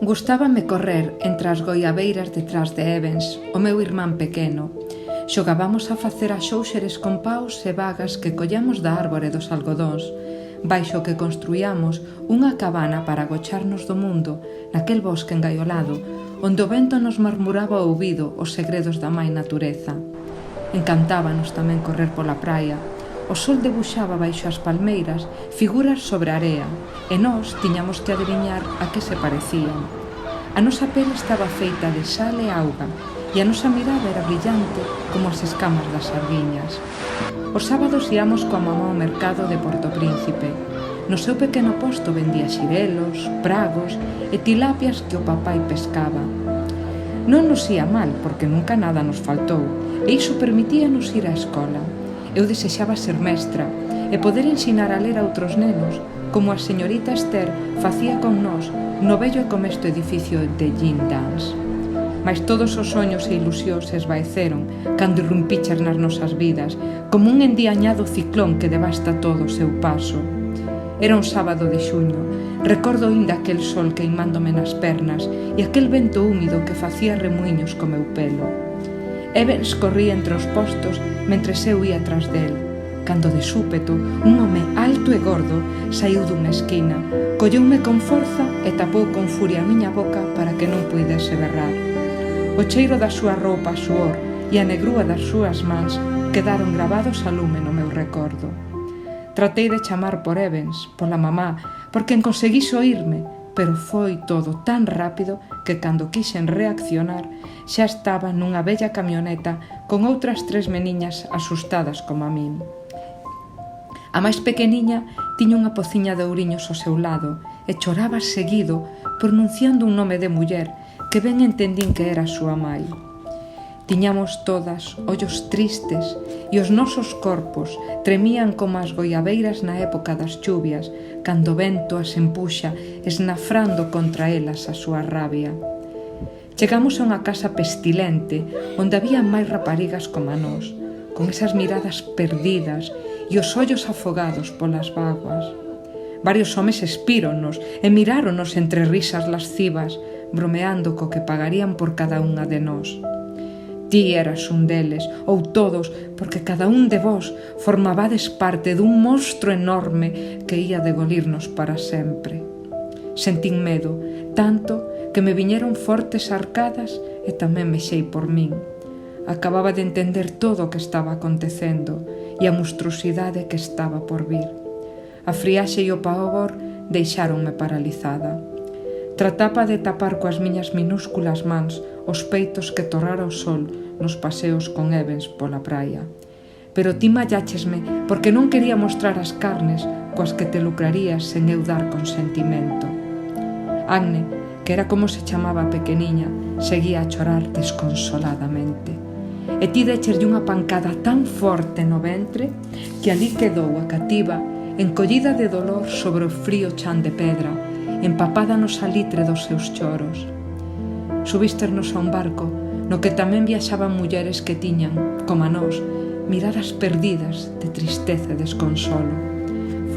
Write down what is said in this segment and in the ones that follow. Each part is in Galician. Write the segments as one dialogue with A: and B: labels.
A: Gustábame correr entre as goiabeiras detrás de Evans, o meu irmán pequeno. Xogábamos a facer axóuxeres con paus e vagas que collamos da árbore dos algodóns, baixo que construíamos unha cabana para agocharnos do mundo naquel bosque engaiolado, onde o vento nos murmuraba ao ouvido os segredos da mai natureza. Encantábanos tamén correr pola praia. O sol debuxaba baixo as palmeiras figuras sobre a area e nós tiñamos que adiviñar a que se parecían. A nosa pele estaba feita de sal e auga e a nosa mirada era brillante como as escamas das sardiñas. Os sábados íamos coa mamá ao mercado de Porto Príncipe. No seu pequeno posto vendía xirelos, bragos e tilapias que o papai pescaba. Non nos ía mal porque nunca nada nos faltou e iso permitíanos ir á escola. Eu desexaba ser mestra e poder ensinar a ler a outros nenos, como a señorita Esther facía con nós no bello e comesto edificio de Jean Dance. Mais todos os soños e ilusións se esvaeceron cando irrumpiches nas nosas vidas, como un endiañado ciclón que devasta todo o seu paso. Era un sábado de xuño, recordo aínda aquel sol queimándome nas pernas e aquel vento húmido que facía remuiños co meu pelo. Evans corría entre os postos mentres eu ia tras del, cando de súpeto un home alto e gordo saiu dunha esquina, colleume con forza e tapou con furia a miña boca para que non puidese berrar. O cheiro da súa roupa a suor e a negrúa das súas mans quedaron gravados a lume no meu recordo. Tratei de chamar por Evans, pola mamá, porque conseguise oírme, pero foi todo tan rápido que cando quixen reaccionar xa estaba nunha bella camioneta con outras 3 meniñas asustadas como a min. A máis pequeniña tiña unha pociña de ouriños ao seu lado e choraba seguido pronunciando un nome de muller que ben entendín que era a súa mai. Tiñamos todas ollos tristes e os nosos corpos tremían como as goiabeiras na época das chuvias, cando o vento as empuxa esnafrando contra elas a súa rabia. Chegamos a unha casa pestilente onde había máis raparigas como a nós, con esas miradas perdidas e os ollos afogados polas vaguas. Varios homes espíronos e miráronos entre risas lascivas, bromeando co que pagarían por cada unha de nós. Ti eras un deles, ou todos, porque cada un de vós formabades parte dun monstro enorme que ía degolirnos para sempre. Sentín medo, tanto que me viñeron fortes arcadas e tamén mexei por min. Acababa de entender todo o que estaba acontecendo e a monstruosidade que estaba por vir. A friaxe e o pavor deixáronme paralizada. Trataba de tapar coas miñas minúsculas mans os peitos que torrara o sol nos paseos con Evans pola praia. Pero ti malláchesme porque non quería mostrar as carnes coas que te lucrarías sen eu dar consentimento. Agne, que era como se chamaba a pequeniña, seguía a chorar desconsoladamente. E ti decheslle unha pancada tan forte no ventre que ali quedou a cativa, encollida de dolor sobre o frío chan de pedra, empapada no salitre dos seus choros. Subísternos a un barco no que tamén viaxaban mulleres que tiñan, como a nós, miradas perdidas de tristeza e desconsolo.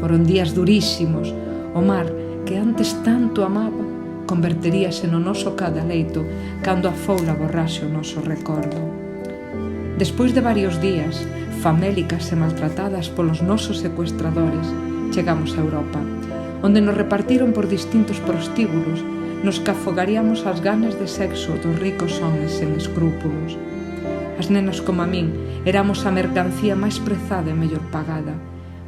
A: Foron días durísimos. O mar, que antes tanto amaba, converteríase no noso cadaleito cando a foula borrase o noso recordo. Despois de varios días, famélicas e maltratadas polos nosos secuestradores, chegamos a Europa, onde nos repartiron por distintos prostíbulos nos que afogaríamos as ganas de sexo dos ricos homes sen escrúpulos. As nenas como a min éramos a mercancía máis prezada e mellor pagada,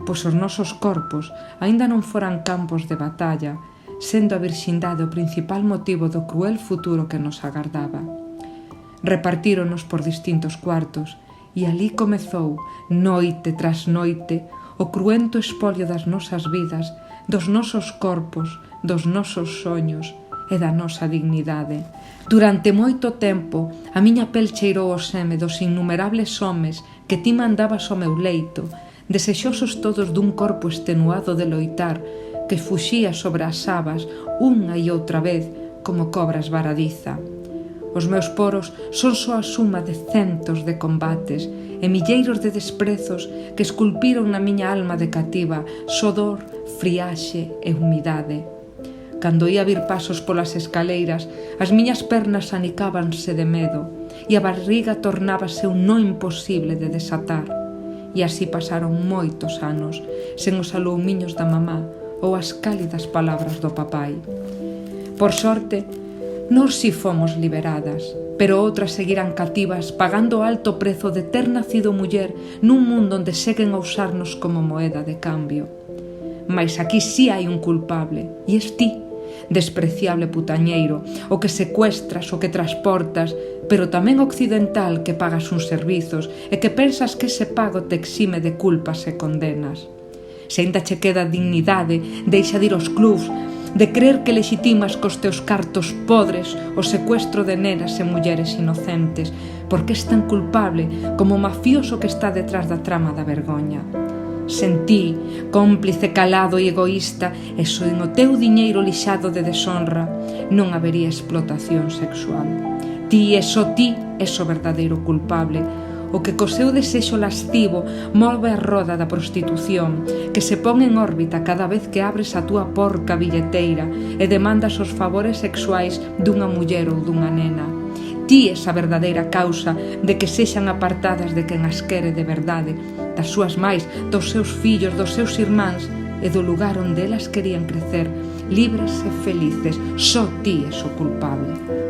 A: pois os nosos corpos aínda non foran campos de batalla, sendo a virxindade o principal motivo do cruel futuro que nos agardaba. Repartíronos por distintos cuartos e ali comezou, noite tras noite, o cruento espolio das nosas vidas, dos nosos corpos, dos nosos soños e da nosa dignidade. Durante moito tempo, a miña pel cheirou o seme dos innumerables homes que ti mandabas ao meu leito, desexosos todos dun corpo extenuado de loitar, que fuxía sobre as sabas unha e outra vez como cobra esvaradiza. Os meus poros son só a suma de centos de combates e milleiros de desprezos que esculpiron na miña alma de cativa sodor, friaxe e humidade. Cando ia vir pasos polas escaleiras, as miñas pernas anicábanse de medo e a barriga tornábase un no imposible de desatar. E así pasaron moitos anos, sen os aloumiños da mamá ou as cálidas palabras do papai. Por sorte, nós si fomos liberadas, pero outras seguirán cativas pagando o alto prezo de ter nacido muller nun mundo onde seguen a usarnos como moeda de cambio. Mais aquí sí hai un culpable, e es ti, despreciable putañeiro, o que secuestras, o que transportas, pero tamén occidental que pagas uns servizos e que pensas que ese pago te exime de culpas e condenas. Se ainda che queda dignidade, deixa de ir aos clubs, de creer que legitimas cos teus cartos podres o secuestro de nenas e mulleres inocentes, porque és tan culpable como o mafioso que está detrás da trama da vergoña. Sen ti, cómplice calado e egoísta, e sen o teu diñeiro lixado de deshonra, non habería explotación sexual. Ti e só ti és o verdadeiro culpable, o que co seu desexo lascivo move a roda da prostitución, que se pon en órbita cada vez que abres a túa porca billeteira e demandas os favores sexuais dunha muller ou dunha nena. Ti és a verdadeira causa de que sexan apartadas de quen as quere de verdade, das súas mais, dos seus fillos, dos seus irmáns e do lugar onde elas querían crecer, libres e felices. Só ti és o culpable.